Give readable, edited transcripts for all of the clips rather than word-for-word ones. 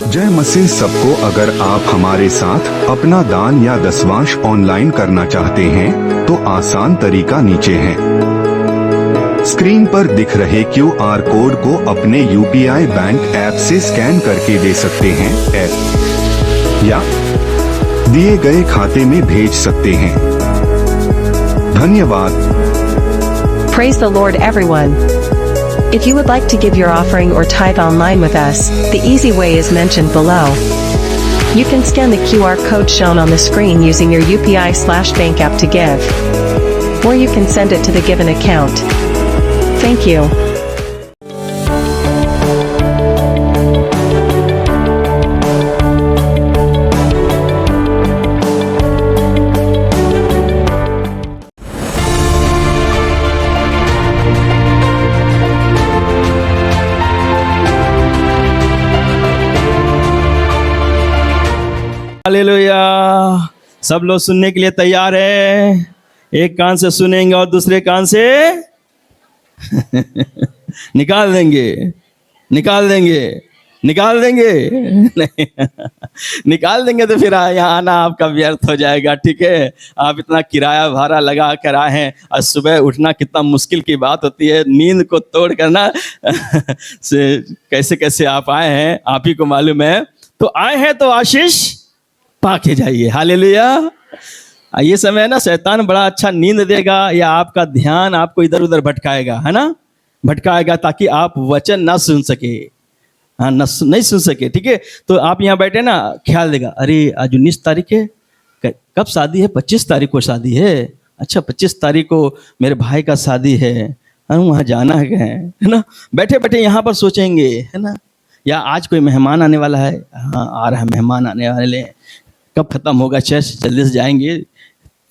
जय मसीह सबको। अगर आप हमारे साथ अपना दान या दसवांश ऑनलाइन करना चाहते हैं तो आसान तरीका नीचे है। स्क्रीन पर दिख रहे QR कोड को अपने UPI बैंक ऐप से स्कैन करके दे सकते हैं या दिए गए खाते में भेज सकते हैं। धन्यवाद। Praise the Lord, everyone. If you would like to give your offering or tithe online with us, the easy way is mentioned below. You can scan the QR code shown on the screen using your UPI/bank app to give. Or you can send it to the given account. Thank you. Hallelujah. सब लोग सुनने के लिए तैयार है? एक कान से सुनेंगे और दूसरे कान से निकाल देंगे, निकाल देंगे, निकाल देंगे। नहीं, निकाल देंगे तो फिर यहाँ आना आपका व्यर्थ हो जाएगा। ठीक है, आप इतना किराया भाड़ा लगा कर आए हैं और सुबह उठना कितना मुश्किल की बात होती है। नींद को तोड़ करना से कैसे कैसे आप आए हैं, आप ही को मालूम है। तो आए हैं तो आशीष पाके जाइए। हालेलुया। ये समय ना शैतान बड़ा अच्छा नींद देगा या आपका ध्यान आपको इधर उधर भटकाएगा, है ना, भटकाएगा ताकि आप वचन ना सुन सके, हाँ नहीं सुन सके। ठीक है, तो आप यहाँ बैठे ना, ख्याल देगा, अरे आज 19 तारीख है, कब शादी है? 25 तारीख को शादी है। अच्छा, 25 तारीख को मेरे भाई का शादी है, वहाँ जाना है ना। बैठे बैठे यहाँ पर सोचेंगे, है ना, या आज कोई मेहमान आने वाला है, हाँ आ रहा है मेहमान आने वाले हैं, कब खत्म होगा चर्च, जल्दी से जाएंगे,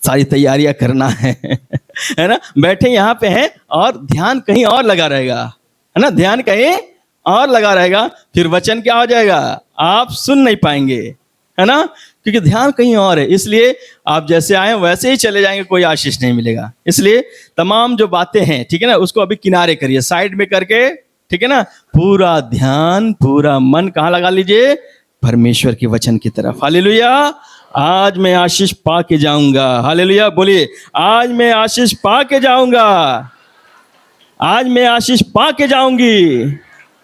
सारी तैयारियां करना है है ना। बैठे यहाँ पे हैं और ध्यान कहीं और लगा रहेगा, है ना, ध्यान कहीं और लगा रहेगा। फिर वचन क्या हो जाएगा, आप सुन नहीं पाएंगे, है ना, क्योंकि ध्यान कहीं और है। इसलिए आप जैसे आए वैसे ही चले जाएंगे, कोई आशीष नहीं मिलेगा। इसलिए तमाम जो बातें हैं, ठीक है ना, उसको अभी किनारे करिए, साइड में करके, ठीक है ना, पूरा ध्यान पूरा मन कहाँ लगा लीजिए, परमेश्वर के वचन की तरफ। हालेलुया। आज मैं आशीष पा के जाऊंगा। हालेलुया, बोलिए, आज मैं आशीष पा के जाऊंगा, आज मैं आशीष पा के जाऊंगी।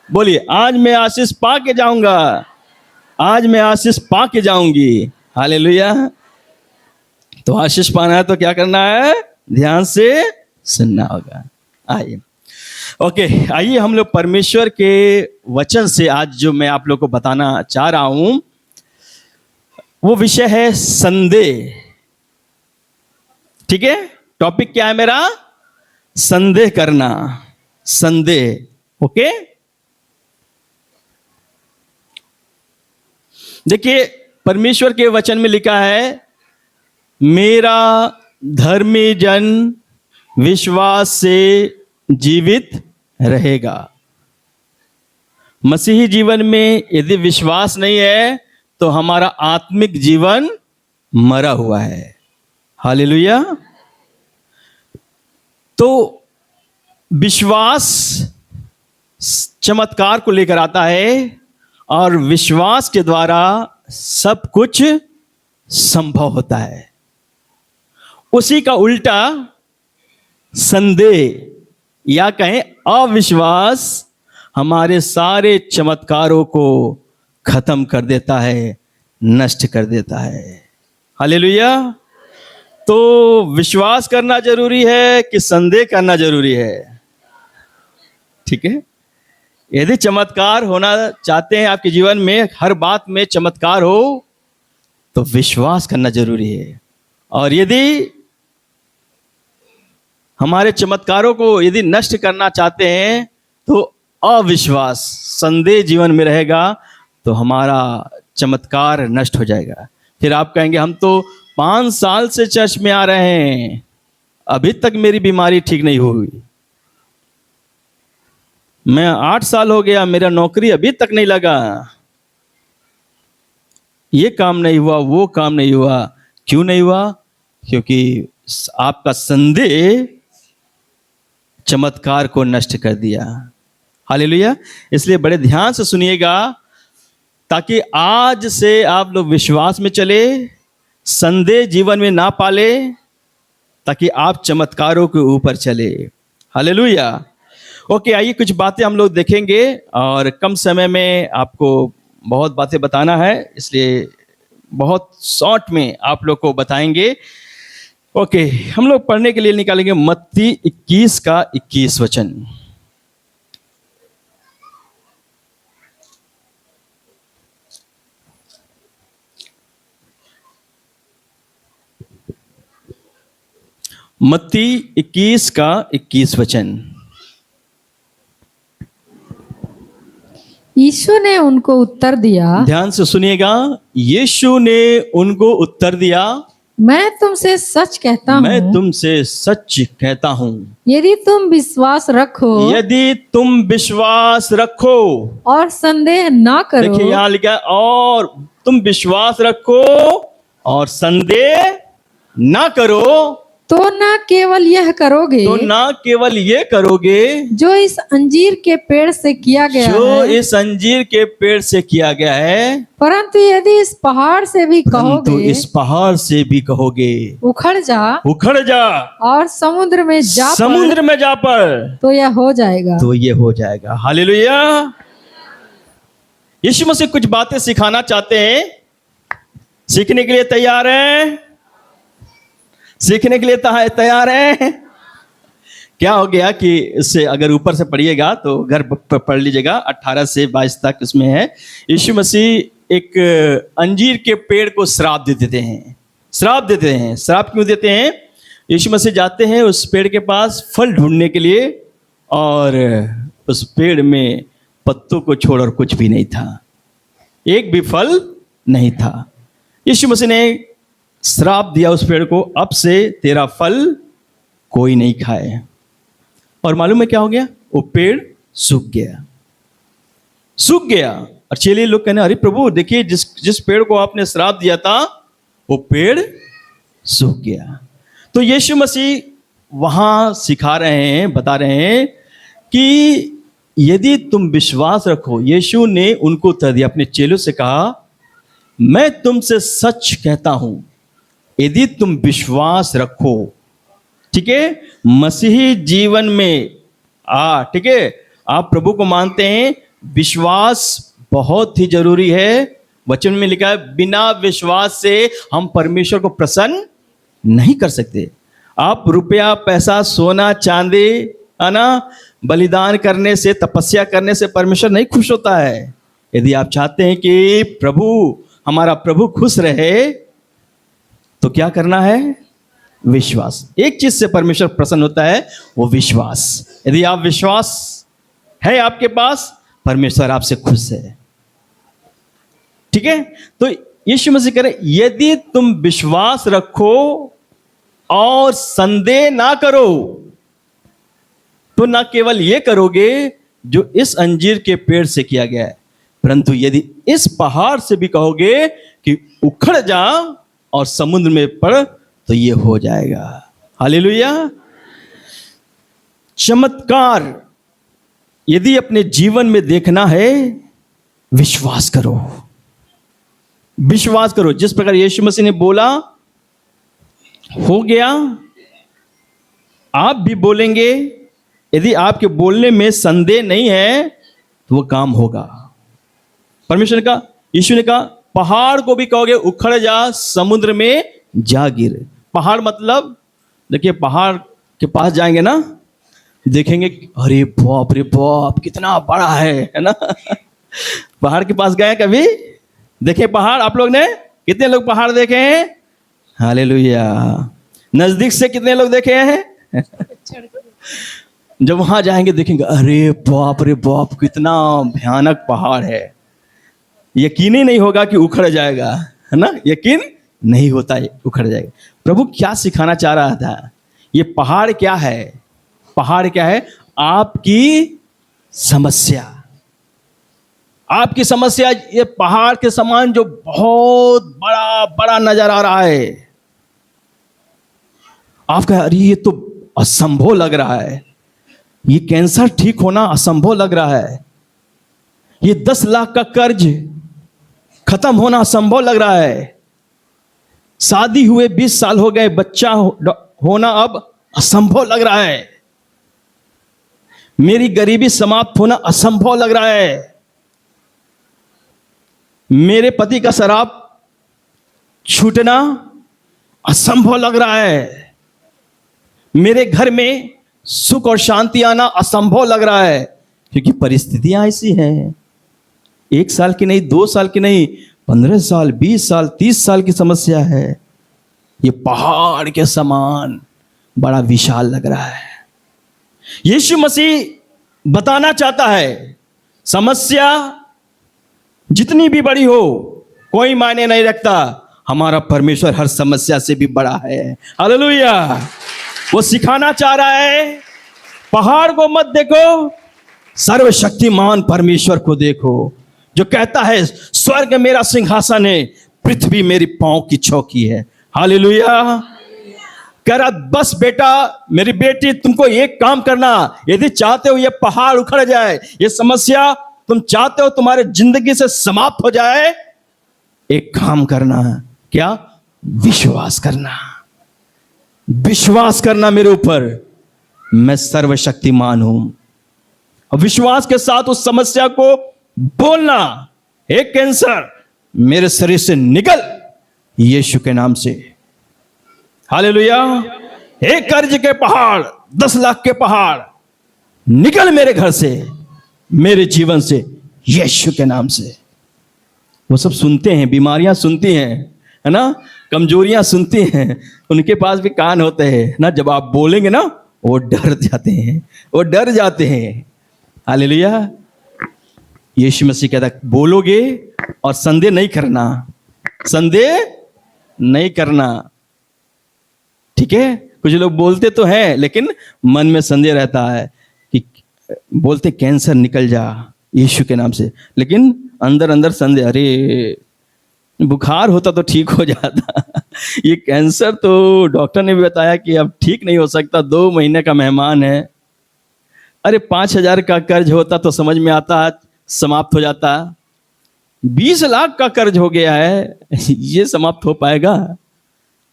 बोलिए, आज मैं आशीष पा के जाऊंगा, आज मैं आशीष पा के जाऊंगी। हालेलुया। तो आशीष पाना है तो क्या करना है, ध्यान से सुनना होगा। आइए, ओके, आइए हम लोग परमेश्वर के वचन से आज जो मैं आप लोग को बताना चाह रहा हूं वो विषय है संदेह। ठीक है, टॉपिक क्या है मेरा, संदेह करना, संदेह। ओके, देखिए परमेश्वर के वचन में लिखा है, मेरा धर्मी जन विश्वास से जीवित रहेगा। मसीही जीवन में यदि विश्वास नहीं है तो हमारा आत्मिक जीवन मरा हुआ है। हालेलुया। तो विश्वास चमत्कार को लेकर आता है और विश्वास के द्वारा सब कुछ संभव होता है। उसी का उल्टा संदेह या कहें अविश्वास हमारे सारे चमत्कारों को खत्म कर देता है, नष्ट कर देता है। हालेलुया। तो विश्वास करना जरूरी है कि संदेह करना जरूरी है? ठीक है, यदि चमत्कार होना चाहते हैं आपके जीवन में, हर बात में चमत्कार हो, तो विश्वास करना जरूरी है। और यदि हमारे चमत्कारों को यदि नष्ट करना चाहते हैं तो अविश्वास, संदेह जीवन में रहेगा तो हमारा चमत्कार नष्ट हो जाएगा। फिर आप कहेंगे, हम तो 5 साल से चर्च में आ रहे हैं, अभी तक मेरी बीमारी ठीक नहीं हुई, मैं 8 साल हो गया, मेरा नौकरी अभी तक नहीं लगा, ये काम नहीं हुआ, वो काम नहीं हुआ। क्यों नहीं हुआ? क्योंकि आपका संदेह चमत्कार को नष्ट कर दिया। हालेलुया। इसलिए बड़े ध्यान से सुनिएगा, ताकि आज से आप लोग विश्वास में चले, संदेह जीवन में ना पाले, ताकि आप चमत्कारों के ऊपर चले। हालेलुया। ओके, आइए कुछ बातें हम लोग देखेंगे और कम समय में आपको बहुत बातें बताना है, इसलिए बहुत शॉर्ट में आप लोग को बताएंगे। ओके, हम लोग पढ़ने के लिए निकालेंगे मत्ती 21 का 21 वचन। मत्ती 21 का 21 वचन। यीशु ने उनको उत्तर दिया, ध्यान से सुनिएगा। यीशु ने उनको उत्तर दिया, मैं तुमसे सच कहता मैं हूँ, तुमसे सच कहता हूँ, यदि तुम विश्वास रखो यदि तुम विश्वास रखो। और संदेह ना करो, देखिए यहाँ लिखा है, और तुम विश्वास रखो और संदेह ना करो, तो ना केवल यह करोगे तो ना केवल ये करोगे जो इस अंजीर के पेड़ से किया गया जो है, इस अंजीर के पेड़ से किया गया है, परंतु यदि इस पहाड़ से भी परंतु कहोगे इस पहाड़ से भी कहोगे उखड़ जा उखड़ जा, और समुद्र में जा समुद्र में जा पर, तो यह हो जाएगा। तो ये हो जाएगा। हालेलुया। यीशु मसीह कुछ बातें सिखाना चाहते हैं। सीखने के लिए तैयार हैं? सीखने के लिए तैयार हैं? क्या हो गया कि इससे अगर ऊपर से पढ़िएगा तो घर पर पढ़ लीजिएगा, 18 से 22 तक इसमें है। यीशु मसीह एक अंजीर के पेड़ को श्राप दे देते हैं। श्राप देते हैं। श्राप क्यों देते हैं? यीशु मसीह जाते हैं उस पेड़ के पास फल ढूंढने के लिए, और उस पेड़ में पत्तों को छोड़कर कुछ भी नहीं था, एक भी फल नहीं था। यीशु मसीह ने श्राप दिया उस पेड़ को, अब से तेरा फल कोई नहीं खाए। और मालूम है क्या हो गया? वो पेड़ सूख गया, सूख गया। और चेले लोग कहने, अरे प्रभु देखिए, जिस पेड़ को आपने श्राप दिया था वो पेड़ सूख गया। तो यीशु मसीह वहां सिखा रहे हैं, बता रहे हैं कि यदि तुम विश्वास रखो। यीशु ने उनको उत्तर दिया, अपने चेलों से कहा, मैं तुमसे सच कहता हूं, यदि तुम विश्वास रखो, ठीक है, मसीही जीवन में ठीक है, आप प्रभु को मानते हैं, विश्वास बहुत ही जरूरी है। वचन में लिखा है, बिना विश्वास से हम परमेश्वर को प्रसन्न नहीं कर सकते। आप रुपया, पैसा, सोना, चांदी, है ना, बलिदान करने से, तपस्या करने से परमेश्वर नहीं खुश होता है। यदि आप चाहते हैं कि हमारा प्रभु खुश रहे, तो क्या करना है? विश्वास। एक चीज से परमेश्वर प्रसन्न होता है, वो विश्वास। यदि आप विश्वास है आपके पास, परमेश्वर आपसे खुश है। ठीक है, तो यीशु मसीह कह रहे, यदि तुम विश्वास रखो और संदेह ना करो, तो ना केवल ये करोगे जो इस अंजीर के पेड़ से किया गया है, परंतु यदि इस पहाड़ से भी कहोगे कि उखड़ जा और समुद्र में पड़, तो ये हो जाएगा। हालेलुया। चमत्कार यदि अपने जीवन में देखना है, विश्वास करो, विश्वास करो। जिस प्रकार यीशु मसीह ने बोला, हो गया, आप भी बोलेंगे। यदि आपके बोलने में संदेह नहीं है, तो वो काम होगा। परमेश्वर का, यीशु ने कहा, पहाड़ को भी कहोगे उखड़ जा, समुद्र में जा गिर। पहाड़ मतलब, देखिए पहाड़ के पास जाएंगे ना, देखेंगे, अरे बाप रे बाप, कितना बड़ा है ना। पहाड़ के पास गए कभी? देखे पहाड़? आप लोग ने कितने लोग पहाड़ देखे हैं? हालेलुया। नजदीक से कितने लोग देखे हैं? जब वहां जाएंगे देखेंगे, अरे बाप रे बाप, कितना भयानक पहाड़ है। यकीन ही नहीं होगा कि उखड़ जाएगा, है ना, यकीन नहीं होता है उखड़ जाएगा। प्रभु क्या सिखाना चाह रहा था? ये पहाड़ क्या है? पहाड़ क्या है? आपकी समस्या। आपकी समस्या ये पहाड़ के समान जो बहुत बड़ा बड़ा नजर आ रहा है। आप कहे, अरे ये तो असंभव लग रहा है, ये कैंसर ठीक होना असंभव लग रहा है, ये 10 लाख का कर्ज खत्म होना असंभव लग रहा है। शादी हुए 20 साल हो गए, बच्चा होना अब असंभव लग रहा है। मेरी गरीबी समाप्त होना असंभव लग रहा है। मेरे पति का शराब छूटना असंभव लग रहा है। मेरे घर में सुख और शांति आना असंभव लग रहा है, क्योंकि परिस्थितियां ऐसी हैं। 1 साल की नहीं, 2 साल की नहीं, 15 साल, 20 साल, 30 साल की समस्या है। ये पहाड़ के समान बड़ा विशाल लग रहा है। यीशु मसीह बताना चाहता है, समस्या जितनी भी बड़ी हो कोई मायने नहीं रखता, हमारा परमेश्वर हर समस्या से भी बड़ा है। हालेलुया। वो सिखाना चाह रहा है, पहाड़ को मत देखो, सर्वशक्तिमान परमेश्वर को देखो, जो कहता है स्वर्ग मेरा सिंहासन है, पृथ्वी मेरी पांव की चौकी है। हालेलुया। कह रहा बस बेटा, मेरी बेटी, तुमको एक काम करना, यदि चाहते हो ये पहाड़ उखड़ जाए, ये समस्या तुम चाहते हो तुम्हारे जिंदगी से समाप्त हो जाए, एक काम करना। क्या? विश्वास करना। विश्वास करना मेरे ऊपर, मैं सर्वशक्तिमान हूं। और विश्वास के साथ उस समस्या को बोलना, हे कैंसर मेरे शरीर से निकल यीशु के नाम से। हालेलुया। हे कर्ज के पहाड़, 10 लाख के पहाड़, निकल मेरे घर से, मेरे जीवन से, यीशु के नाम से। वो सब सुनते हैं, बीमारियां सुनती हैं, है ना, कमजोरियां सुनती हैं, उनके पास भी कान होते हैं ना। जब आप बोलेंगे ना, वो डर जाते हैं, वो डर जाते हैं। हालेलुया। यीशु मसीह कहता है बोलोगे और संदेह नहीं करना, संदेह नहीं करना। ठीक है, कुछ लोग बोलते तो हैं लेकिन मन में संदेह रहता है कि बोलते कैंसर निकल जा यीशु के नाम से, लेकिन अंदर अंदर संदेह, अरे बुखार होता तो ठीक हो जाता, ये कैंसर तो डॉक्टर ने भी बताया कि अब ठीक नहीं हो सकता, 2 महीने का मेहमान है। अरे 5,000 का कर्ज होता तो समझ में आता, समाप्त हो जाता। 20 लाख का कर्ज हो गया है, ये समाप्त हो पाएगा?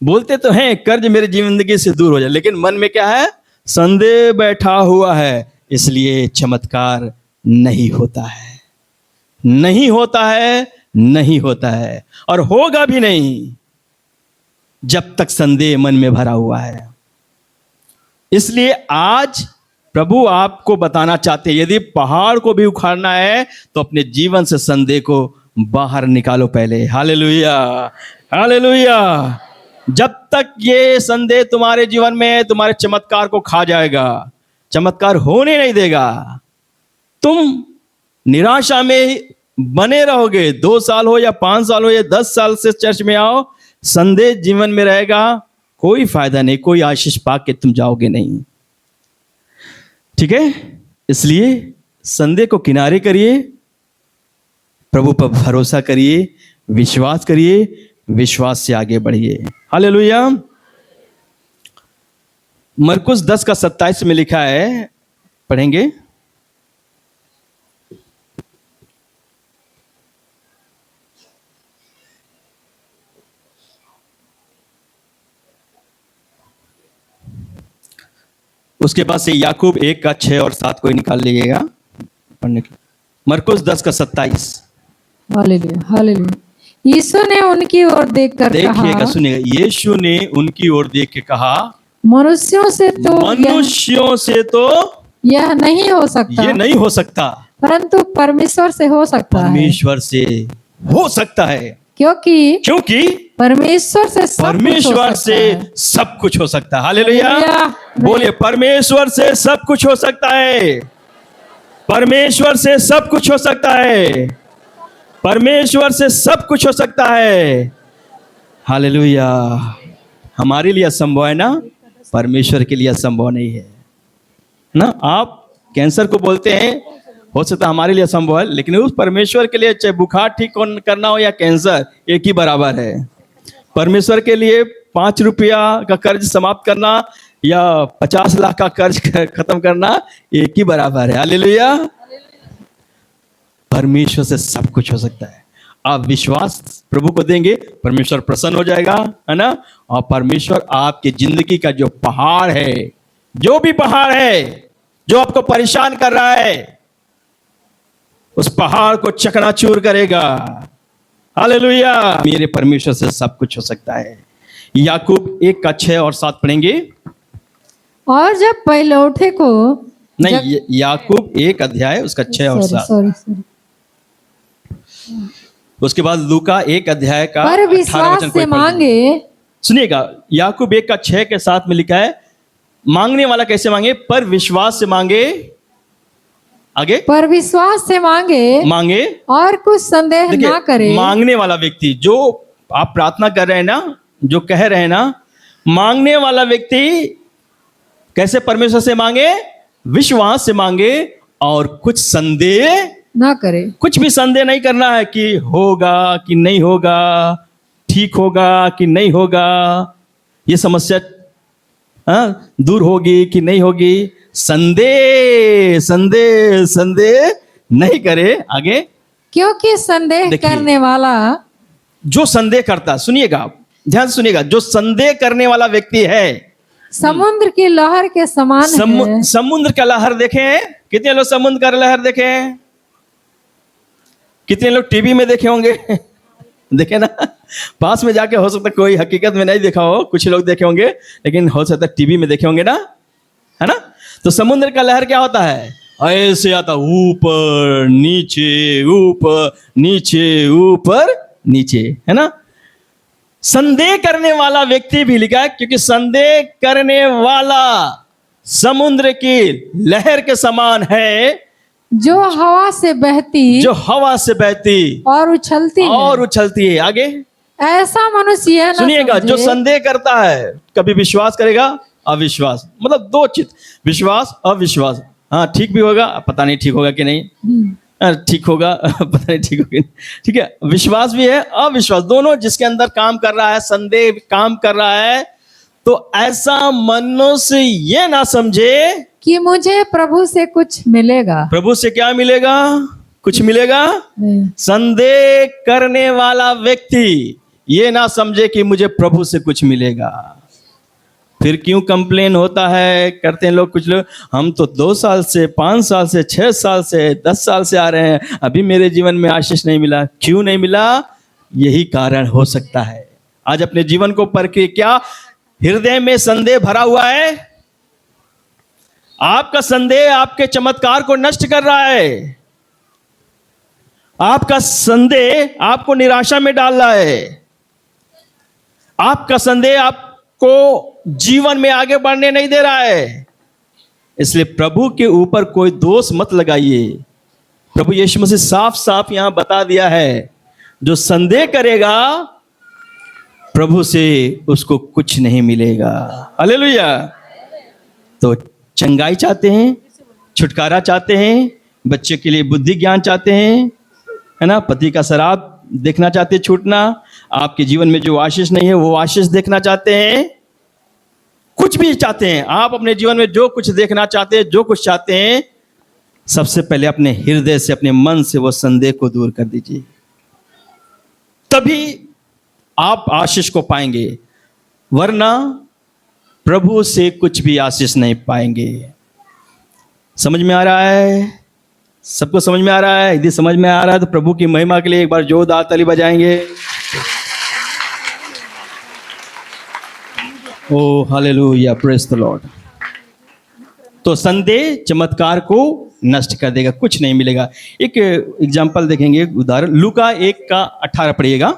बोलते तो हैं कर्ज मेरे जिंदगी से दूर हो जाए, लेकिन मन में क्या है? संदेह बैठा हुआ है, इसलिए चमत्कार नहीं होता है, नहीं होता है, नहीं होता है, और होगा भी नहीं जब तक संदेह मन में भरा हुआ है। इसलिए आज प्रभु आपको बताना चाहते हैं, यदि पहाड़ को भी उखाड़ना है तो अपने जीवन से संदेह को बाहर निकालो पहले। Hallelujah, hallelujah. जब तक ये संदेह तुम्हारे जीवन में तुम्हारे चमत्कार को खा जाएगा, चमत्कार होने नहीं देगा, तुम निराशा में बने रहोगे। 2 साल हो या 5 साल हो या 10 साल से चर्च में आओ, संदेह जीवन में रहेगा, कोई फायदा नहीं, कोई आशीष पा के तुम जाओगे नहीं। ठीक है, इसलिए संदेह को किनारे करिए, प्रभु पर भरोसा करिए, विश्वास करिए, विश्वास से आगे बढ़िए। हालेलुया। मरकुस 10:27 में लिखा है, पढ़ेंगे। उसके बाद से याकूब 1:6 और 7 को निकाल लीजिएगा पढ़ने के। मरकुस 10:27। Hallelujah, hallelujah. यीशु ने उनकी ओर देखकर कहा, देखिएगा, सुनिएगा, यीशु ने उनकी ओर देख के कहा, मनुष्यों से तो यह नहीं हो सकता, ये नहीं हो सकता, परंतु परमेश्वर से हो सकता है। परमेश्वर से हो सकता है, क्योंकि परमेश्वर से सब कुछ हो सकता है। हालेलुया। बोलिए, परमेश्वर से सब कुछ हो सकता है, परमेश्वर से सब कुछ हो सकता है, परमेश्वर से सब कुछ हो सकता है। हालेलुया। हमारे लिए असंभव है ना, परमेश्वर के लिए असंभव नहीं है ना। आप कैंसर को बोलते हैं हो सकता हमारे लिए असंभव है, लेकिन उस परमेश्वर के लिए चाहे बुखार ठीक करना हो या कैंसर, एक ही बराबर है। परमेश्वर के लिए 5 रुपया का कर्ज समाप्त करना या 50 लाख का कर्ज खत्म करना एक ही बराबर है। हालेलुया। परमेश्वर से सब कुछ हो सकता है। आप विश्वास प्रभु को देंगे, परमेश्वर प्रसन्न हो जाएगा, है ना। और परमेश्वर आपकी जिंदगी का जो पहाड़ है, जो भी पहाड़ है जो आपको परेशान कर रहा है, उस पहाड़ को चकनाचूर करेगा। हालेलुया। मेरे परमेश्वर से सब कुछ हो सकता है। याकूब 1:6 और 7 पढ़ेंगे। और जब पहिलौठे को नहीं, याकूब 1 अध्याय उसका 6 और 7। सॉरी उसके बाद लूका 1 अध्याय का पर 18 विश्वास वचन से कोई पढ़ दे। मांगे। सुनिएगा, याकूब 1:6 के 7 में लिखा है, मांगने वाला कैसे मांगे? पर विश्वास से मांगे। आगे, पर विश्वास से मांगे और कुछ संदेह देखिए, ना करे। मांगने वाला व्यक्ति, जो आप प्रार्थना कर रहे हैं ना, जो कह रहे हैं ना, मांगने वाला व्यक्ति कैसे परमेश्वर से मांगे? विश्वास से मांगे और कुछ संदेह ना करे। कुछ भी संदेह नहीं करना है कि होगा कि नहीं होगा, ठीक होगा कि नहीं होगा, ये समस्या दूर होगी कि नहीं होगी। संदेह संदेह संदेह नहीं करे। आगे, क्योंकि संदेह देखिए, करने वाला जो संदेह करता, सुनिएगा, ध्यान से सुनिएगा, जो संदेह करने वाला व्यक्ति है, समुद्र की लहर के समान है। समुद्र का लहर देखे? कितने लोग समुद्र का लहर देखे? कितने लोग टीवी में देखे होंगे? देखे ना, पास में जाके हो सकता है कोई हकीकत में नहीं देखा हो, कुछ लोग देखे होंगे, लेकिन हो सकता है टीवी में देखे होंगे ना, है ना। तो समुद्र का लहर क्या होता है? ऐसे आता, ऊपर नीचे ऊपर नीचे ऊपर नीचे, है ना। संदेह करने वाला व्यक्ति भी लिखा है, क्योंकि संदेह करने वाला समुद्र की लहर के समान है, जो हवा से बहती और उछलती है। आगे, ऐसा मनुष्य यह न सुनिएगा, समझे। जो संदेह करता है कभी विश्वास करेगा, अविश्वास, मतलब दो चीज, विश्वास अविश्वास। हाँ, ठीक भी होगा, पता नहीं ठीक होगा कि नहीं, ठीक होगा, पता नहीं ठीक होगा, ठीक है। विश्वास भी है, अविश्वास, दोनों जिसके अंदर काम कर रहा है, संदेह काम कर रहा है, तो ऐसा मनुष्य ये ना समझे कि मुझे प्रभु से कुछ मिलेगा। प्रभु से क्या मिलेगा? कुछ मिलेगा? नहीं। संदेह करने वाला व्यक्ति ये ना समझे कि मुझे प्रभु से कुछ मिलेगा। फिर क्यों कंप्लेन होता है, करते हैं लोग, कुछ लोग, हम तो 2 साल से, 5 साल से, 6 साल से, 10 साल से आ रहे हैं, अभी मेरे जीवन में आशीष नहीं मिला। क्यों नहीं मिला? यही कारण हो सकता है। आज अपने जीवन को परखिए, क्या हृदय में संदेह भरा हुआ है? आपका संदेह आपके चमत्कार को नष्ट कर रहा है। आपका संदेह आपको निराशा में डाल रहा है। आपका संदेह आपको जीवन में आगे बढ़ने नहीं दे रहा है। इसलिए प्रभु के ऊपर कोई दोष मत लगाइए। प्रभु यीशु मसीह साफ साफ यहां बता दिया है, जो संदेह करेगा प्रभु से उसको कुछ नहीं मिलेगा। हालेलुया। तो चंगाई चाहते हैं, छुटकारा चाहते हैं, बच्चे के लिए बुद्धि ज्ञान चाहते हैं, है ना, पति का शराब देखना चाहते हैं छूटना, आपके जीवन में जो आशीष नहीं है वो आशीष देखना चाहते हैं, कुछ भी चाहते हैं, आप अपने जीवन में जो कुछ देखना चाहते हैं, जो कुछ चाहते हैं, सबसे पहले अपने हृदय से, अपने मन से वो संदेह को दूर कर दीजिए, तभी आप आशीष को पाएंगे, वरना प्रभु से कुछ भी आशीष नहीं पाएंगे। समझ में आ रहा है? सबको समझ में आ रहा है? यदि समझ में आ रहा है तो प्रभु की महिमा के लिए एक बार जोरदार ताली बजाएंगे। ओ हालेलुया, प्रेज द लॉर्ड। तो संदेह चमत्कार को नष्ट कर देगा, कुछ नहीं मिलेगा। एक एग्जांपल देखेंगे, उदाहरण लूका 1:18 पढ़िएगा।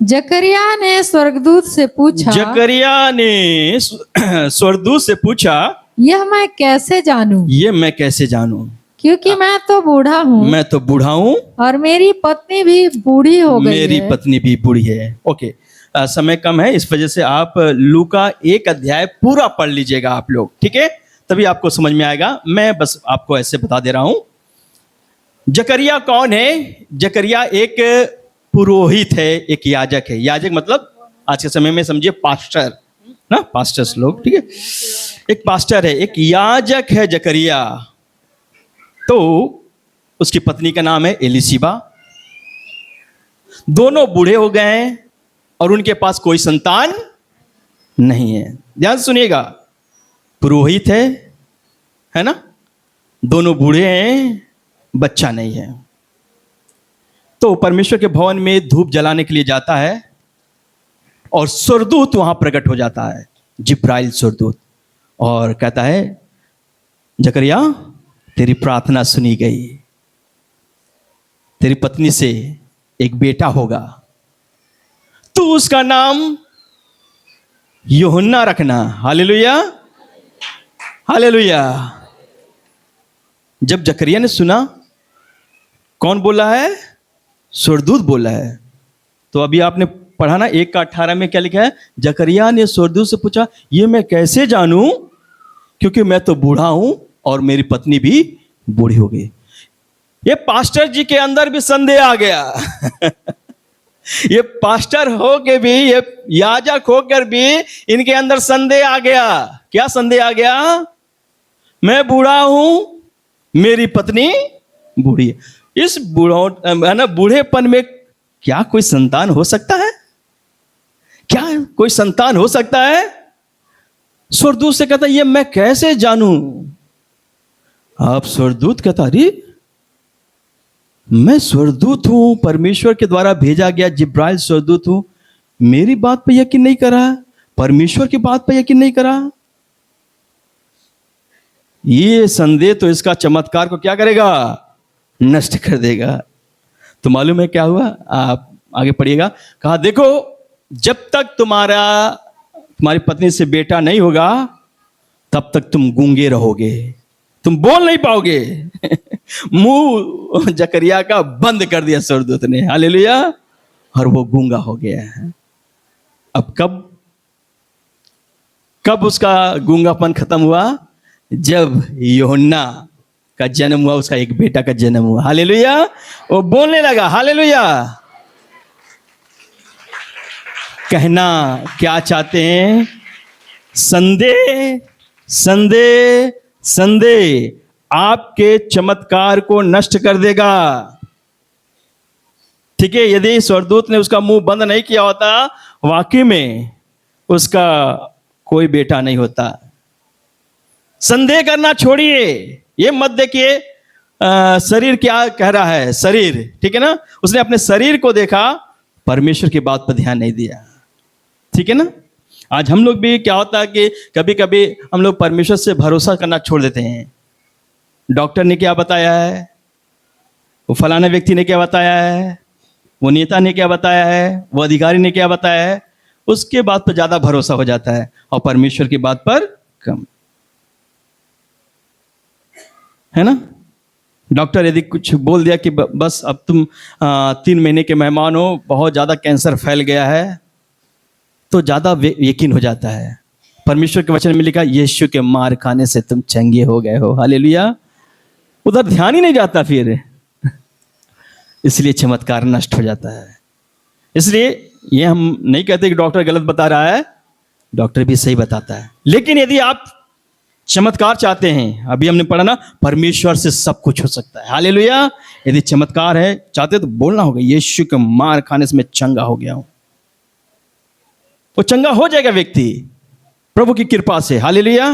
जकरिया ने स्वर्गदूत से पूछा, जकरिया ने स्वर्गदूत से पूछा, यह मैं कैसे जानूं? ये मैं कैसे जानूं? क्योंकि मैं तो बूढ़ा हूँ, मैं तो बूढ़ा हूँ और मेरी पत्नी भी बूढ़ी हो गई मेरी है। पत्नी भी बूढ़ी है। ओके, समय कम है, इस वजह से आप लूका 1 अध्याय पूरा पढ़ लीजिएगा आप लोग, ठीक है, तभी आपको समझ में आएगा। मैं बस आपको ऐसे बता दे रहा हूं। जकरिया कौन है? जकरिया एक पुरोहित है, एक याजक है। याजक मतलब आज के समय में समझिए पास्टर ना, पास्टर्स लोग, ठीक है, एक पास्टर है, एक याजक है जकरिया। तो उसकी पत्नी का नाम है एलिशिबा। दोनों बूढ़े हो गए हैं और उनके पास कोई संतान नहीं है। ध्यान से सुनिएगा, पुरोहित है ना, दोनों बूढ़े हैं, बच्चा नहीं है। तो परमेश्वर के भवन में धूप जलाने के लिए जाता है और स्वर्गदूत वहां प्रकट हो जाता है, जिब्राइल स्वर्गदूत, और कहता है जकरिया तेरी प्रार्थना सुनी गई, तेरी पत्नी से एक बेटा होगा, तू उसका नाम यूहन्ना रखना। Hallelujah, hallelujah. जब जकरिया ने सुना, कौन बोला है? स्वर्गदूत बोला है। तो अभी आपने पढ़ा ना 1:18 में क्या लिखा है? जकरिया ने स्वर्गदूत से पूछा, ये मैं कैसे जानूं, क्योंकि मैं तो बूढ़ा हूं और मेरी पत्नी भी बूढ़ी हो गई। ये पास्टर जी के अंदर भी संदेह आ गया। ये पास्टर हो के भी, ये याजक होकर भी इनके अंदर संदेह आ गया। क्या संदेह आ गया? मैं बूढ़ा हूं, मेरी पत्नी बूढ़ी है। इस बूढ़ेपन में क्या कोई संतान हो सकता है? क्या कोई संतान हो सकता है? स्वर्गदूत से कहता, ये मैं कैसे जानूं? आप स्वर्गदूत कहता, अरे मैं स्वर्गदूत हूं, परमेश्वर के द्वारा भेजा गया जिब्राइल स्वर्गदूत हूं, मेरी बात पे यकीन नहीं करा, परमेश्वर की बात पे यकीन नहीं करा। ये संदेह तो इसका चमत्कार को क्या करेगा? नष्ट कर देगा। तो मालूम है क्या हुआ? आप आगे पढ़िएगा। कहा, देखो जब तक तुम्हारी पत्नी से बेटा नहीं होगा तब तक तुम गूंगे रहोगे, तुम बोल नहीं पाओगे। मुंह जकरिया का बंद कर दिया स्वर्गदूत ने। हालेलुया। और वो गूंगा हो गया है। अब कब उसका गूंगापन खत्म हुआ? जब यूहन्ना का जन्म हुआ, उसका एक बेटा का जन्म हुआ। हालेलुया। वो बोलने लगा। हालेलुया। कहना क्या चाहते हैं? संदेह, संदेह, संदेह आपके चमत्कार को नष्ट कर देगा। ठीक है, यदि स्वर्गदूत ने उसका मुंह बंद नहीं किया होता, वाकई में उसका कोई बेटा नहीं होता। संदेह करना छोड़िए। ये मत देखिए शरीर क्या कह रहा है, शरीर, ठीक है ना, उसने अपने शरीर को देखा, परमेश्वर की बात पर ध्यान नहीं दिया। ठीक है ना। आज हम लोग भी क्या होता है कि कभी कभी हम लोग परमेश्वर से भरोसा करना छोड़ देते हैं। डॉक्टर ने क्या बताया है, वो फलाना व्यक्ति ने क्या बताया है, वो नेता ने क्या बताया है, वो अधिकारी ने क्या बताया है, उसके बात पर ज्यादा भरोसा हो जाता है और परमेश्वर की बात पर कम, है ना। डॉक्टर यदि कुछ बोल दिया कि बस अब तुम 3 महीने के मेहमान हो, बहुत ज़्यादा कैंसर फैल गया है, तो ज़्यादा यकीन हो जाता है। परमेश्वर के वचन में लिखा, यीशु के मार खाने से तुम चंगे हो गए हो। हालेलुया। उधर ध्यान ही नहीं जाता फिर, इसलिए चमत्कार नष्ट हो जाता है। इसलिए ये हम नहीं कहते कि डॉक्टर गलत बता रहा है, डॉक्टर भी सही बताता है। लेकिन यदि आप चमत्कार चाहते हैं, अभी हमने पढ़ा ना, परमेश्वर से सब कुछ हो सकता है। हालेलुया। यदि चमत्कार है चाहते तो बोलना होगा, यीशु के मार खाने से मैं चंगा हो गया हूं। वो चंगा हो जाएगा व्यक्ति प्रभु की कृपा से। हालेलुया।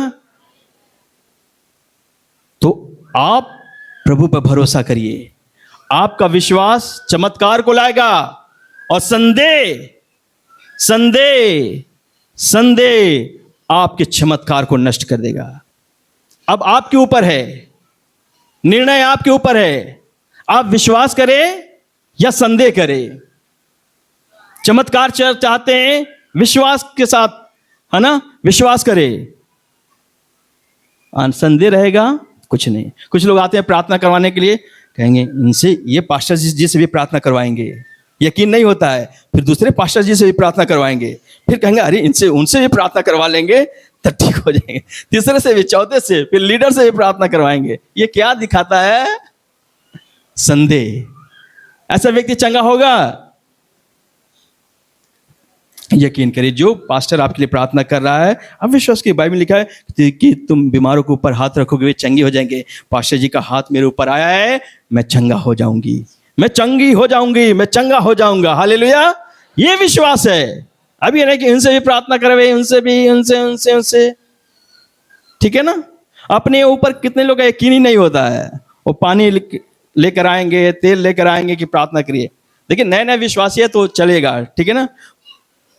तो आप प्रभु पर भरोसा करिए, आपका विश्वास चमत्कार को लाएगा और संदेह, संदेह, संदेह आपके चमत्कार को नष्ट कर देगा। अब आपके ऊपर है, निर्णय आपके ऊपर है, आप विश्वास करें या संदेह करें। चमत्कार चाहते हैं, विश्वास के साथ, है ना, विश्वास करें। संदेह रहेगा कुछ नहीं। कुछ लोग आते हैं प्रार्थना करवाने के लिए, कहेंगे इनसे, ये पास्टर जी से भी प्रार्थना करवाएंगे, यकीन नहीं होता है, फिर दूसरे पास्टर जी से भी प्रार्थना करवाएंगे, फिर कहेंगे अरे उनसे भी प्रार्थना करवा लेंगे तब ठीक हो जाएंगे, तीसरे से भी, चौथे से, फिर लीडर से भी प्रार्थना करवाएंगे। ये क्या दिखाता है? संदेह। ऐसा व्यक्ति चंगा होगा? यकीन करिए, जो पास्टर आपके लिए प्रार्थना कर रहा है, अब विश्वास की, बाइबल में लिखा है कि तुम बीमारों के ऊपर हाथ रखोगे वे चंगे हो जाएंगे। पास्टर जी का हाथ मेरे ऊपर आया है, मैं चंगा हो जाऊंगी, मैं चंगी हो जाऊंगी, मैं चंगा हो जाऊंगा। हालेलुया, ये विश्वास है। अभी नहीं कि इनसे भी प्रार्थना करवे, उनसे भी, उनसे, ठीक है ना। अपने ऊपर कितने लोग यकीन ही नहीं होता है, वो पानी लेकर आएंगे, तेल लेकर आएंगे कि प्रार्थना करिए। देखिए नए नए विश्वासी है तो चलेगा, ठीक है ना।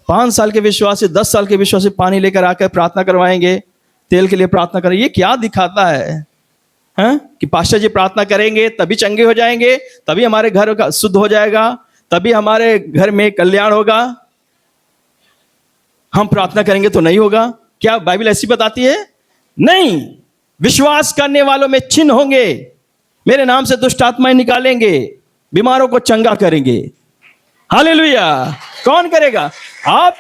5 साल के विश्वासी, 10 साल के विश्वासी पानी लेकर आकर प्रार्थना करवाएंगे, तेल के लिए प्रार्थना करेंगे। ये क्या दिखाता है कि पास्टर जी प्रार्थना करेंगे तभी चंगे हो जाएंगे, तभी हमारे घर का शुद्ध हो जाएगा, तभी हमारे घर में कल्याण होगा। हम प्रार्थना करेंगे तो नहीं होगा। क्या बाइबल ऐसी बताती है? नहीं। विश्वास करने वालों में चिन्ह होंगे, मेरे नाम से दुष्ट आत्माएं निकालेंगे, बीमारों को चंगा करेंगे। हालेलुया। कौन करेगा? आप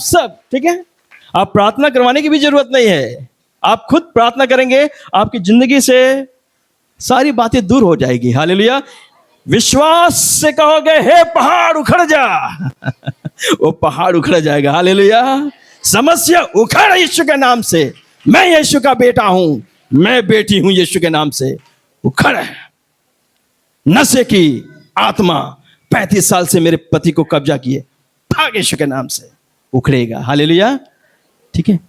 सब, ठीक है। आप प्रार्थना करवाने की भी जरूरत नहीं है, आप खुद प्रार्थना करेंगे, आपकी जिंदगी से सारी बातें दूर हो जाएगी। हालेलुया। विश्वास से कहोगे हे पहाड़ उखड़ जा वो पहाड़ उखड़ जाएगा। हालेलुया। समस्या उखड़ यीशु के नाम से। मैं यीशु का बेटा हूं, मैं बेटी हूं यीशु के नाम से। उखड़। नशे की आत्मा 35 साल से मेरे पति को कब्जा किए, भाग यीशु के नाम से, उखड़ेगा। हालेलुया। ठीक है।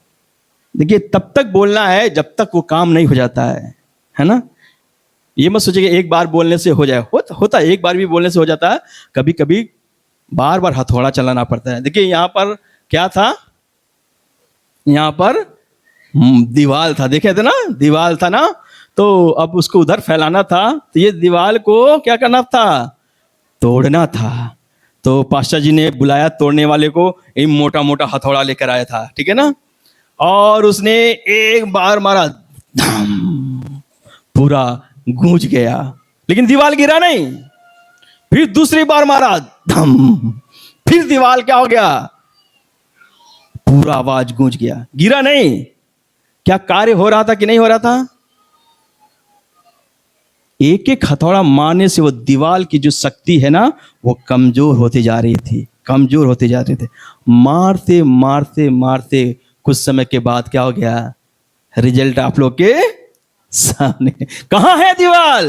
देखिए तब तक बोलना है जब तक वो काम नहीं हो जाता है ना। ये मत सोचिए एक बार बोलने से हो जाए, होता है, एक बार भी बोलने से हो जाता है, कभी कभी बार बार हथौड़ा चलाना पड़ता है। देखिए यहाँ पर क्या था, यहाँ पर दीवार था, देखे थे ना, दीवार था ना, तो अब उसको उधर फैलाना था, तो ये दीवार को क्या करना था, तोड़ना था। तो पास्टर जी ने बुलाया तोड़ने वाले को, एक मोटा मोटा हथौड़ा लेकर आया था, ठीक है ना, और उसने एक बार मारा, धम, पूरा गूंज गया, लेकिन दीवार गिरा नहीं। फिर दूसरी बार मारा, धम, फिर दीवार क्या हो गया, पूरा आवाज गूंज गया, गिरा नहीं। क्या कार्य हो रहा था कि नहीं हो रहा था? एक एक हथौड़ा मारने से वो दीवार की जो शक्ति है ना, वो कमजोर होती जा रही थी, कमजोर होते जा रहे थे। मारते मारते मारते कुछ समय के बाद क्या हो गया, रिजल्ट आप लोग के सामने। कहां है दीवार,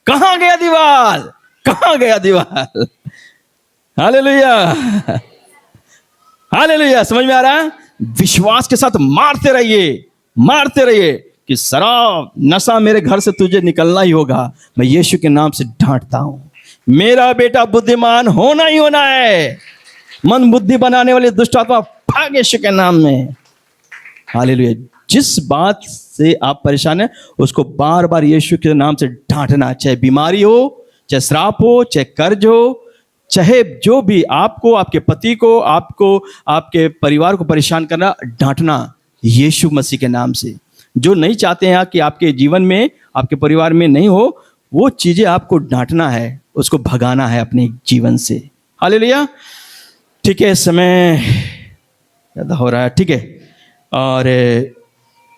कहां गया दीवार, कहां गया दीवार। Hallelujah, hallelujah. समझ में आ रहा है? विश्वास के साथ मारते रहिए, मारते रहिए कि शराब नशा मेरे घर से तुझे निकलना ही होगा। मैं यीशु के नाम से डांटता हूं, मेरा बेटा बुद्धिमान होना ही होना है। मन बुद्धि बनाने वाले दुष्ट आत्मा भाग यीशु के नाम में। हालेलुया। जिस बात से आप परेशान हैं उसको बार बार यीशु के नाम से डांटना, चाहे बीमारी हो, चाहे श्राप हो, चाहे कर्ज हो, चाहे जो भी आपको, आपके पति को, आपको, आपके परिवार को परेशान करना, डांटना यीशु मसीह के नाम से। जो नहीं चाहते हैं कि आपके जीवन में, आपके परिवार में नहीं हो, वो चीजें आपको डांटना है, उसको भगाना है अपने जीवन से। हालेलुया। ठीक है, समय ज़्यादा हो रहा है, ठीक है। और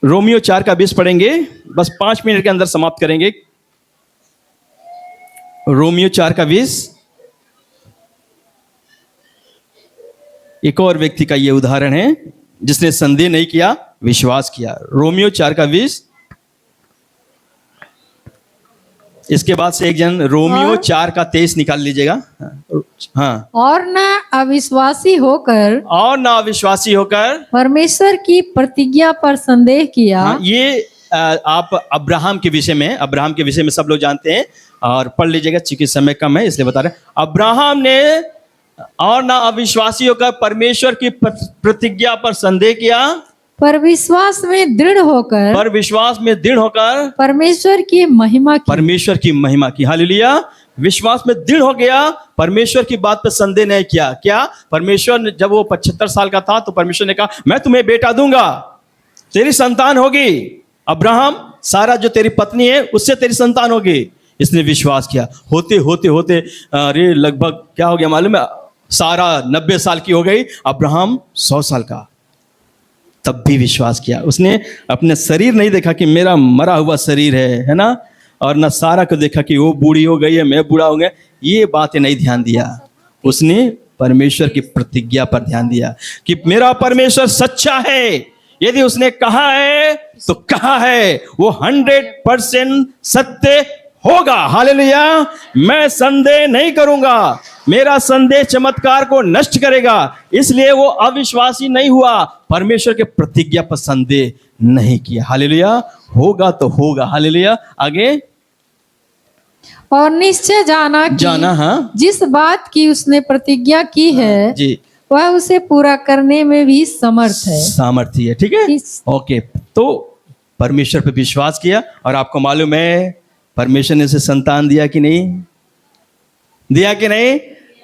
रोमियो 4 का 20 पढ़ेंगे, बस 5 मिनट के अंदर समाप्त करेंगे। रोमियो 4 का 20। एक और व्यक्ति का ये उदाहरण है जिसने संदेह नहीं किया, विश्वास किया। रोमियो 4 का 20। इसके बाद से एक जन रोमियो 4 का 23 निकाल लीजिएगा। हाँ। और ना अविश्वासी होकर, और ना अविश्वासी होकर परमेश्वर की प्रतिज्ञा पर संदेह किया। हाँ, ये आप अब्राहम के विषय में, अब्राहम के विषय में सब लोग जानते हैं, और पढ़ लीजिएगा, चूंकि समय कम है इसलिए बता रहे हैं। अब्राहम ने और ना अविश्वासी होकर परमेश्वर की प्रतिज्ञा पर संदेह किया, पर विश्वास में दृढ़ होकर, पर विश्वास में दृढ़ होकर परमेश्वर की महिमा की। परमेश्वर की महिमा की। हालेलुया। विश्वास में दृढ़ हो गया, परमेश्वर की बात पर संदेह नहीं किया। क्या? परमेश्वर ने, जब वो 75 साल का था तो परमेश्वर ने कहा मैं तुम्हें बेटा दूंगा, तेरी संतान होगी। अब्राहम, सारा जो तेरी पत्नी है उससे तेरी संतान होगी। इसने विश्वास किया, होते होते होते अरे लगभग क्या हो गया मालूम है, सारा 90 साल की हो गई, अब्राहम 100 साल का, तब भी विश्वास किया। उसने अपने शरीर नहीं देखा कि मेरा मरा हुआ शरीर है ना, और न सारा को देखा कि वो बूढ़ी हो गई है, मैं बूढ़ा हो गया, ये बातें नहीं ध्यान दिया। उसने परमेश्वर की प्रतिज्ञा पर ध्यान दिया कि मेरा परमेश्वर सच्चा है, यदि उसने कहा है तो कहा है, वो 100% सत्य होगा। हालेलुया। मैं संदेह नहीं करूंगा, मेरा संदेह चमत्कार को नष्ट करेगा। इसलिए वो अविश्वासी नहीं हुआ, परमेश्वर के प्रतिज्ञा पर संदेह नहीं किया। हालेलुया। होगा तो होगा। हालेलुया। आगे। और निश्चय जाना हाँ जिस बात की उसने प्रतिज्ञा की है जी, वह उसे पूरा करने में भी समर्थ है। सामर्थ्य है। ठीक है। ओके, तो परमेश्वर पे विश्वास किया, और आपको मालूम है परमेश्वर ने उसे संतान दिया कि नहीं दिया कि नहीं?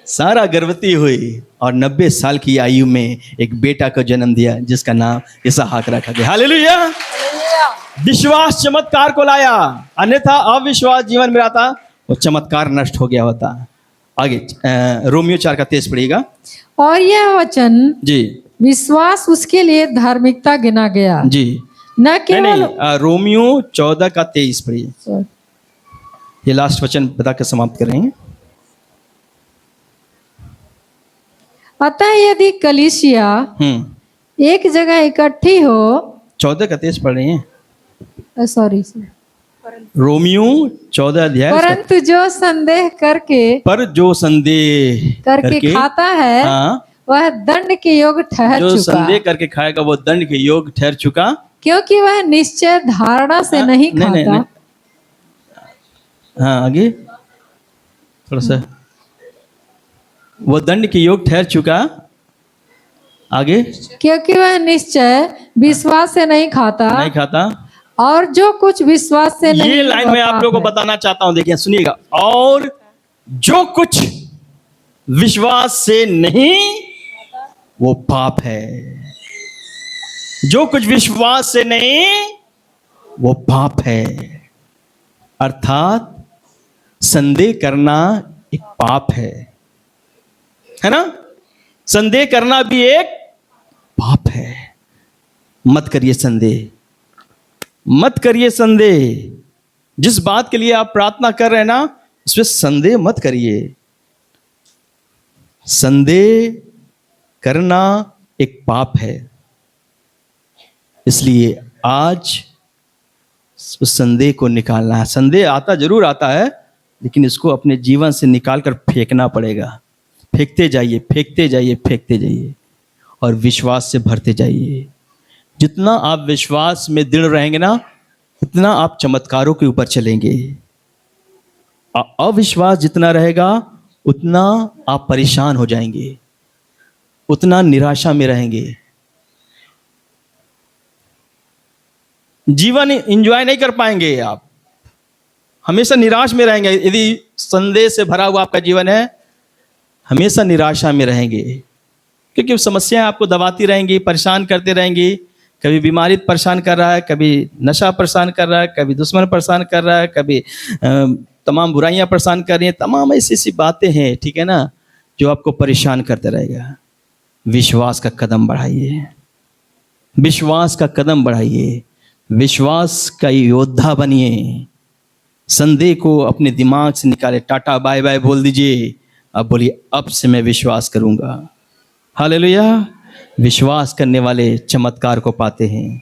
सारा गर्भवती हुई और 90 साल की आयु में एक बेटा को जन्म दिया जिसका नाम इसहाक रखा गया। हालेलुया। विश्वास चमत्कार को लाया, अन्यथा अविश्वास जीवन में रहता वो चमत्कार नष्ट हो गया होता। आगे रोमियो 4 का 23 पढ़िएगा। और यह वचन जी विश्वास उसके लिए धार्मिकता गिना गया, जी। न नहीं केवल नहीं, रोमियो 14 का 23 पढ़िए। ये लास्ट वचन बता के समाप्त करेंगे। अतः यदि कलीसिया एक जगह इकट्ठी हो, 14 का 23 पढ़ रहे हैं। सॉरी, रोमियो 14 अध्याय। परंतु जो संदेह करके पर जो संदेह करके खाता है हाँ, वह दंड के योग ठहर जो चुका, संदेह करके खाएगा वो दंड के योग ठहर चुका, क्योंकि वह निश्चय धारणा से नहीं खाता। हाँ आगे थोड़ा सा। वो दंड के योग ठहर चुका, आगे। क्योंकि वह निश्चय विश्वास से नहीं खाता, और जो कुछ विश्वास से नहीं, ये लाइन मैं आप लोगों को बताना चाहता हूं, देखिए सुनिएगा। और जो कुछ विश्वास से नहीं वो पाप है। जो कुछ विश्वास से नहीं वो पाप है। अर्थात संदेह करना एक पाप है ना? संदेह करना भी एक पाप है। मत करिए संदेह, मत करिए संदेह। जिस बात के लिए आप प्रार्थना कर रहे हैं ना, उसमें संदेह मत करिए। संदेह करना एक पाप है। इसलिए आज उस संदेह को निकालना है। संदेह आता जरूर आता है, लेकिन इसको अपने जीवन से निकाल कर फेंकना पड़ेगा। फेंकते जाइए, फेंकते जाइए, फेंकते जाइए, और विश्वास से भरते जाइए। जितना आप विश्वास में दृढ़ रहेंगे ना, उतना आप चमत्कारों के ऊपर चलेंगे। अविश्वास जितना रहेगा उतना आप परेशान हो जाएंगे, उतना निराशा में रहेंगे। जीवन एंजॉय नहीं कर पाएंगे आप, हमेशा निराश में रहेंगे। यदि संदेह से भरा हुआ आपका जीवन है, हमेशा निराशा में रहेंगे, क्योंकि समस्याएं आपको दबाती रहेंगी, परेशान करते रहेंगी। कभी बीमारी परेशान कर रहा है, कभी नशा परेशान कर रहा है, कभी दुश्मन परेशान कर रहा है, कभी तमाम बुराइयां परेशान कर रही हैं। तमाम ऐसी ऐसी बातें हैं, ठीक है ना, जो आपको परेशान करते रहेगा। विश्वास का कदम बढ़ाइए, विश्वास का कदम बढ़ाइए, विश्वास का योद्धा बनिए। संदेह को अपने दिमाग से निकाले, टाटा बाय बाय बोल दीजिए। अब बोलिए, अब से मैं विश्वास करूंगा। हालेलुया। विश्वास करने वाले चमत्कार को पाते हैं,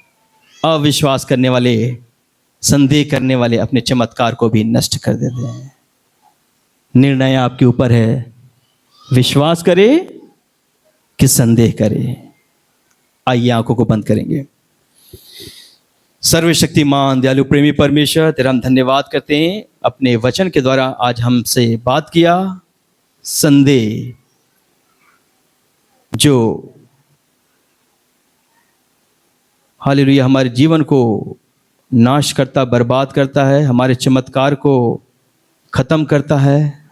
अविश्वास करने वाले, संदेह करने वाले अपने चमत्कार को भी नष्ट कर देते हैं। निर्णय आपके ऊपर है, विश्वास करे कि संदेह करे। आइए आंखों को बंद करेंगे। सर्वशक्तिमान दयालु प्रेमी परमेश्वर, तेरा हम धन्यवाद करते हैं, अपने वचन के द्वारा आज हमसे बात किया। संदेह जो हालेलुया हमारे जीवन को नाश करता, बर्बाद करता है, हमारे चमत्कार को खत्म करता है,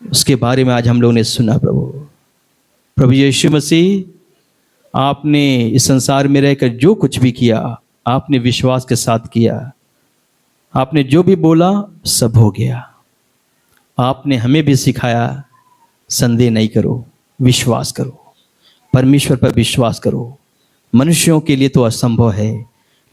उसके बारे में आज हम लोगों ने सुना। प्रभु यीशु मसीह, आपने इस संसार में रहकर जो कुछ भी किया, आपने विश्वास के साथ किया। आपने जो भी बोला सब हो गया। आपने हमें भी सिखाया, संदेह नहीं करो, विश्वास करो, परमेश्वर पर विश्वास करो। मनुष्यों के लिए तो असंभव है,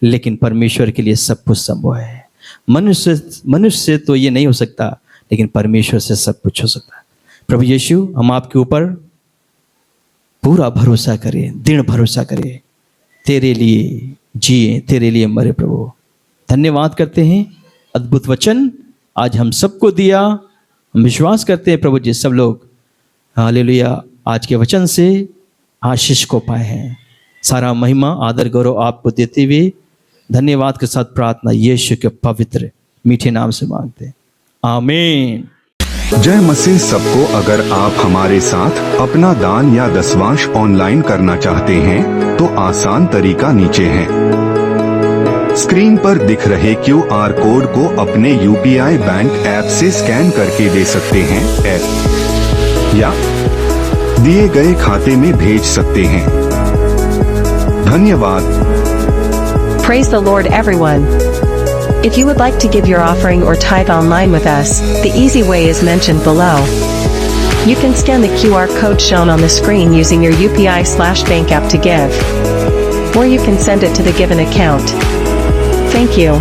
लेकिन परमेश्वर के लिए सब कुछ संभव है। मनुष्य से तो ये नहीं हो सकता, लेकिन परमेश्वर से सब कुछ हो सकता है। प्रभु यीशु, हम आपके ऊपर पूरा भरोसा करें, दृढ़ भरोसा करें, तेरे लिए जिए, तेरे लिए मरे। प्रभु धन्यवाद करते हैं, अद्भुत वचन आज हम सबको दिया। हम विश्वास करते हैं प्रभु जी, सब लोग हालेलुया आज के वचन से आशीष को पाए हैं। सारा महिमा आदर गौरव आपको देते हुए धन्यवाद के साथ प्रार्थना यीशु के पवित्र मीठे नाम से मांगते हैं, आमीन। जय मसीह सबको। अगर आप हमारे साथ अपना दान या दसवांश ऑनलाइन करना चाहते हैं तो आसान तरीका नीचे है। स्क्रीन पर दिख रहे QR कोड को अपने UPI बैंक ऐप से स्कैन करके दे सकते हैं या दिए गए खाते में भेज सकते हैं। धन्यवाद। Praise the Lord, everyone. If you would like to give your offering or tithe online with us, the easy way is mentioned below. You can scan the QR code shown on the screen using your UPI/bank app to give. Or you can send it to the given account. Thank you.